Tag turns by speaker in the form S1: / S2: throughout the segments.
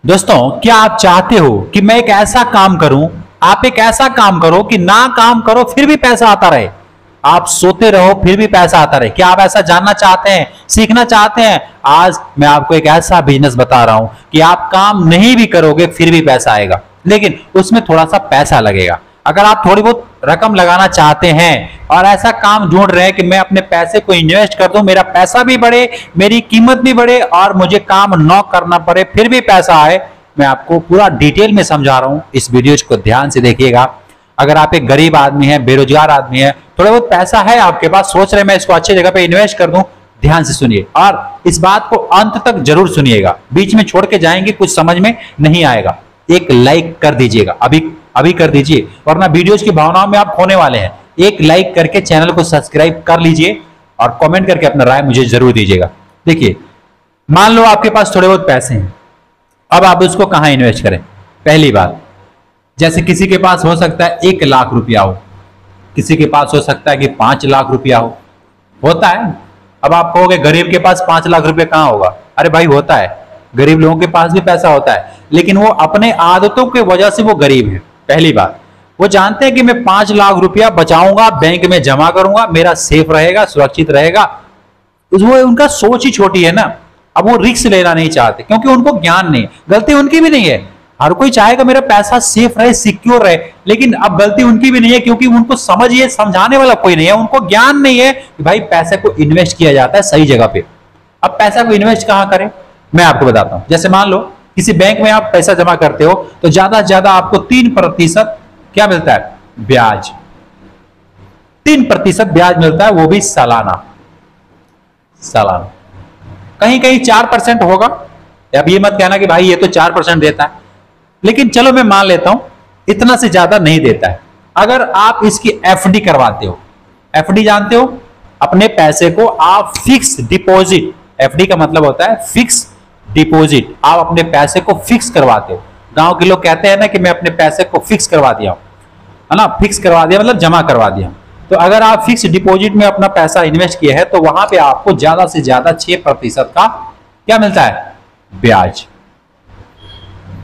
S1: दोस्तों, क्या आप चाहते हो कि मैं एक ऐसा काम करूं, आप एक ऐसा काम करो कि ना काम करो फिर भी पैसा आता रहे, आप सोते रहो फिर भी पैसा आता रहे? क्या आप ऐसा जानना चाहते हैं, सीखना चाहते हैं? आज मैं आपको एक ऐसा बिजनेस बता रहा हूं कि आप काम नहीं भी करोगे फिर भी पैसा आएगा, लेकिन उसमें थोड़ा सा पैसा लगेगा। अगर आप थोड़ी बहुत रकम लगाना चाहते हैं और ऐसा काम ढूंढ रहे हैं कि मैं अपने पैसे को इन्वेस्ट कर दूं, मेरा पैसा भी बढ़े, मेरी कीमत भी बढ़े और मुझे काम न करना पड़े फिर भी पैसा आए, मैं आपको पूरा डिटेल में समझा रहा हूं। इस वीडियो को ध्यान से देखिएगा। अगर आप एक गरीब आदमी है, बेरोजगार आदमी है, थोड़ा बहुत पैसा है आपके पास, सोच रहे मैं इसको अच्छी जगह पे इन्वेस्ट कर दूं, ध्यान से सुनिए और इस बात को अंत तक जरूर सुनिएगा। बीच में छोड़ के जाएंगे कुछ समझ में नहीं आएगा। एक लाइक कर दीजिएगा, अभी अभी कर दीजिए, वरना वीडियोज की भावनाओं में आप खोने वाले हैं। एक लाइक करके चैनल को सब्सक्राइब कर लीजिए और कमेंट करके अपना राय मुझे जरूर दीजिएगा। देखिए, मान लो आपके पास थोड़े बहुत पैसे हैं, अब आप उसको कहां इन्वेस्ट करें? पहली बात, जैसे किसी के पास हो सकता है 1 लाख रुपया हो, किसी के पास हो सकता है कि 5 लाख रुपया हो, होता है। अब आप कहोगे गरीब के पास 5 लाख रुपया कहां होगा? अरे भाई, होता है, गरीब लोगों के पास भी पैसा होता है, लेकिन वो अपने आदतों की वजह से वो गरीब है। पहली बात, वो जानते हैं कि मैं 5 लाख रुपया बचाऊंगा, बैंक में जमा करूंगा, मेरा सेफ रहेगा, सुरक्षित रहेगा। वो उनका सोच ही छोटी है ना। अब वो रिस्क लेना नहीं चाहते क्योंकि उनको ज्ञान नहीं है। गलती उनकी भी नहीं है, हर कोई चाहेगा मेरा पैसा सेफ रहे, सिक्योर रहे, लेकिन अब गलती उनकी भी नहीं है क्योंकि उनको समझिए समझाने वाला कोई नहीं है, उनको ज्ञान नहीं है कि भाई पैसे को इन्वेस्ट किया जाता है सही जगह पे। अब पैसा को इन्वेस्ट कहां करें, मैं आपको बताता हूं। जैसे मान लो किसी बैंक में आप पैसा जमा करते हो तो ज्यादा से ज्यादा आपको 3% क्या मिलता है? ब्याज। 3% ब्याज मिलता है, वो भी सालाना। कहीं कहीं 4% होगा। अब ये मत कहना कि भाई ये तो 4% देता है, लेकिन चलो मैं मान लेता हूं इतना से ज्यादा नहीं देता है। अगर आप इसकी एफडी करवाते हो, एफडी जानते हो, अपने पैसे को आप फिक्स डिपॉजिट, एफडी का मतलब होता है फिक्स डिपॉजिट, आप अपने पैसे को फिक्स करवाते हो। गांव के लोग कहते हैं ना कि मैं अपने पैसे को फिक्स करवा दिया, है ना। फिक्स करवा दिया मतलब जमा करवा दिया। तो अगर आप फिक्स डिपॉजिट में अपना पैसा इन्वेस्ट किया है तो वहां पे आपको ज्यादा से ज्यादा 6% का क्या मिलता है? ब्याज।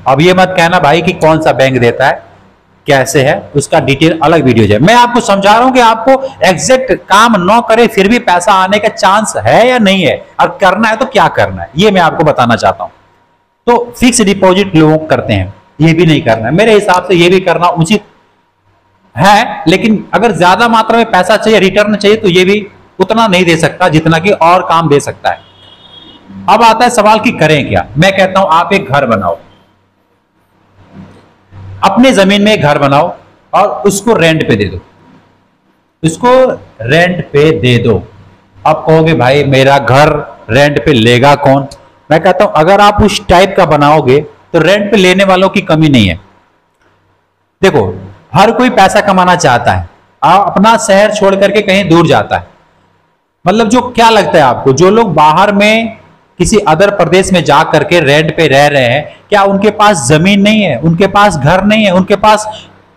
S1: अब ये मत कहना भाई कि कौन सा बैंक देता है, कैसे है, उसका डिटेल अलग वीडियो है। मैं आपको समझा रहा हूं कि आपको एग्जैक्ट काम न करे फिर भी पैसा आने का चांस है या नहीं है, और करना है तो क्या करना है, ये मैं आपको बताना चाहता हूं। तो फिक्स डिपॉजिट लोग करते हैं, ये भी नहीं करना है। मेरे हिसाब से ये भी करना उचित है, लेकिन अगर ज्यादा मात्रा में पैसा चाहिए, रिटर्न चाहिए, तो ये भी उतना नहीं दे सकता जितना कि और काम दे सकता है। अब आता है सवाल कि करें क्या। मैं कहता हूं आप एक घर बनाओ, अपने जमीन में एक घर बनाओ और उसको रेंट पे दे दो, उसको रेंट पे दे दो। आप कहोगे भाई मेरा घर रेंट पे लेगा कौन? मैं कहता हूं अगर आप उस टाइप का बनाओगे तो रेंट पे लेने वालों की कमी नहीं है। देखो, हर कोई पैसा कमाना चाहता है, आप अपना शहर छोड़ करके कहीं दूर जाता है। मतलब जो क्या लगता है आपको, जो लोग बाहर में किसी अदर प्रदेश में जा करके रेंट पे रह रहे हैं, क्या उनके पास जमीन नहीं है, उनके पास घर नहीं है, उनके पास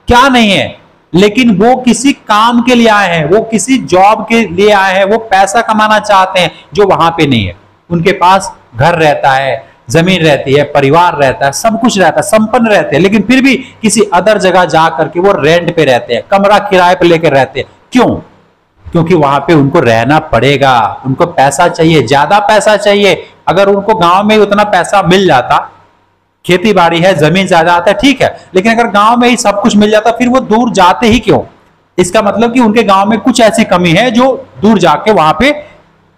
S1: क्या नहीं है, लेकिन वो किसी काम के लिए आए हैं, वो किसी जॉब के लिए आए हैं, वो पैसा कमाना चाहते हैं जो वहां पे नहीं है। उनके पास घर रहता है, जमीन रहती है, परिवार रहता है, सब कुछ रहता है, संपन्न रहते हैं, लेकिन फिर भी किसी अदर जगह जा करके वो रेंट पे रहते हैं, कमरा किराए पे लेकर रहते हैं। क्यों? क्योंकि वहां पे उनको रहना पड़ेगा, उनको पैसा चाहिए, ज्यादा पैसा चाहिए। अगर उनको गांव में उतना पैसा मिल जाता, खेती बाड़ी है, जमीन ज्यादा आता है, ठीक है, लेकिन अगर गांव में ही सब कुछ मिल जाता फिर वो दूर जाते ही क्यों? इसका मतलब कि उनके गांव में कुछ ऐसी कमी है जो दूर जाके वहां पे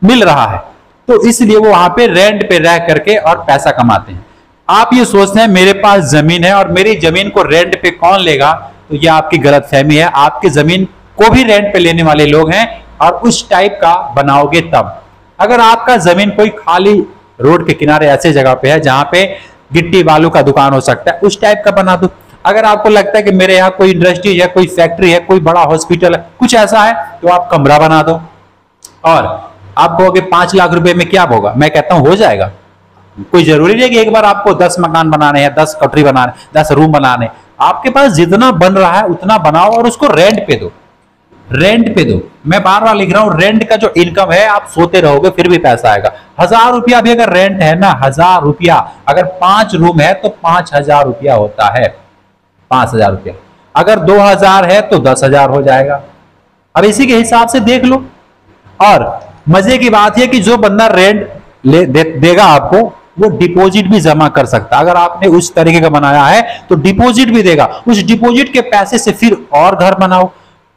S1: मिल रहा है, तो इसलिए वो वहां पे रेंट पे रह करके और पैसा कमाते हैं। आप ये सोचते हैं मेरे पास जमीन है और मेरी जमीन को रेंट पे कौन लेगा, तो ये आपकी गलतफहमी है। आपकी जमीन को भी रेंट पे लेने वाले लोग हैं, और उस टाइप का बनाओगे तब। अगर आपका जमीन कोई खाली रोड के किनारे ऐसे जगह पे है जहां पे गिट्टी बालू का दुकान हो सकता है, उस टाइप का बना दो। अगर आपको लगता है कि मेरे यहाँ कोई इंडस्ट्री है, कोई फैक्ट्री है, कोई बड़ा हॉस्पिटल है, कुछ ऐसा है, तो आप कमरा बना दो। और आप कहोगे 5 लाख रुपए में क्या होगा? मैं कहता हूं हो जाएगा। कोई जरूरी नहीं कि एक बार आपको 10 मकान बनाने हैं, 10 कोठरी बनाने, 10 रूम बनाने। आपके पास जितना बन रहा है उतना बनाओ और उसको रेंट पे दो। रेंट पे दो। मैं बार बार लिख रहा हूं, रेंट का जो इनकम है, आप सोते रहोगे फिर भी पैसा आएगा। 1000 रुपया भी अगर रेंट है ना, 1000 रुपया, अगर 5 रूम है तो 5000 रुपया होता है। 5000 रुपया, अगर 2000 है तो 10,000 हो जाएगा। अब इसी के हिसाब से देख लो। और मजे की बात यह कि जो बंदा रेंट देगा आपको, वो डिपॉजिट भी जमा कर सकता है। अगर आपने उस तरीके का बनाया है तो डिपॉजिट भी देगा। उस डिपॉजिट के पैसे से फिर और घर बनाओ।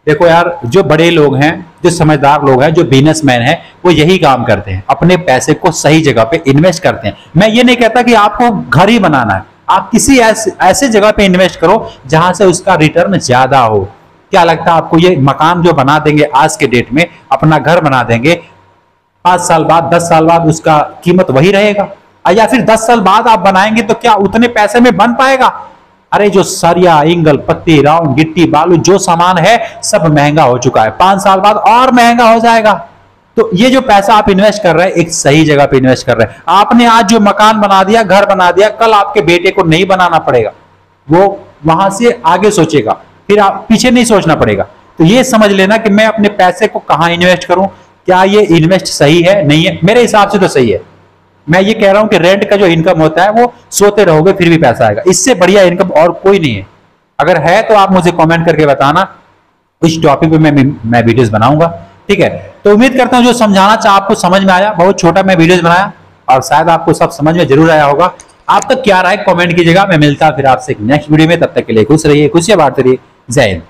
S1: देखो यार, जो बड़े लोग हैं, जो समझदार लोग हैं, जो बिजनेसमैन हैं, वो यही काम करते हैं, अपने पैसे को सही जगह पे इन्वेस्ट करते हैं। मैं ये नहीं कहता कि आपको घर ही बनाना है, आप किसी ऐसे जगह पे इन्वेस्ट करो जहां से उसका रिटर्न ज्यादा हो। क्या लगता है आपको, ये मकान जो बना देंगे आज के डेट में, अपना घर बना देंगे, 5 साल बाद, 10 साल बाद उसका कीमत वही रहेगा? या फिर 10 साल बाद आप बनाएंगे तो क्या उतने पैसे में बन पाएगा? अरे जो सरिया, इंगल, पत्ती, राउंड, गिट्टी, बालू, जो सामान है सब महंगा हो चुका है। 5 साल बाद और महंगा हो जाएगा। तो ये जो पैसा आप इन्वेस्ट कर रहे हैं, एक सही जगह पे इन्वेस्ट कर रहे हैं। आपने आज जो मकान बना दिया, घर बना दिया, कल आपके बेटे को नहीं बनाना पड़ेगा, वो वहां से आगे सोचेगा, फिर आप पीछे नहीं सोचना पड़ेगा। तो ये समझ लेना कि मैं अपने पैसे को कहां इन्वेस्ट करूं, क्या ये इन्वेस्ट सही है, नहीं है। मेरे हिसाब से तो सही है। मैं ये कह रहा हूं कि रेंट का जो इनकम होता है, वो सोते रहोगे फिर भी पैसा आएगा। इससे बढ़िया इनकम और कोई नहीं है। अगर है तो आप मुझे कमेंट करके बताना, इस टॉपिक पे मैं वीडियोस बनाऊंगा। ठीक है, तो उम्मीद करता हूं जो समझाना चाह आपको समझ में आया। बहुत छोटा मैं वीडियोस बनाया और शायद आपको सब समझ में जरूर आया होगा। आप तक क्या राय कमेंट कीजिएगा। मैं मिलता फिर आपसे नेक्स्ट वीडियो में, तब तक के लिए खुश रहिए, खुशियां बांटते रहिए। जय हिंद।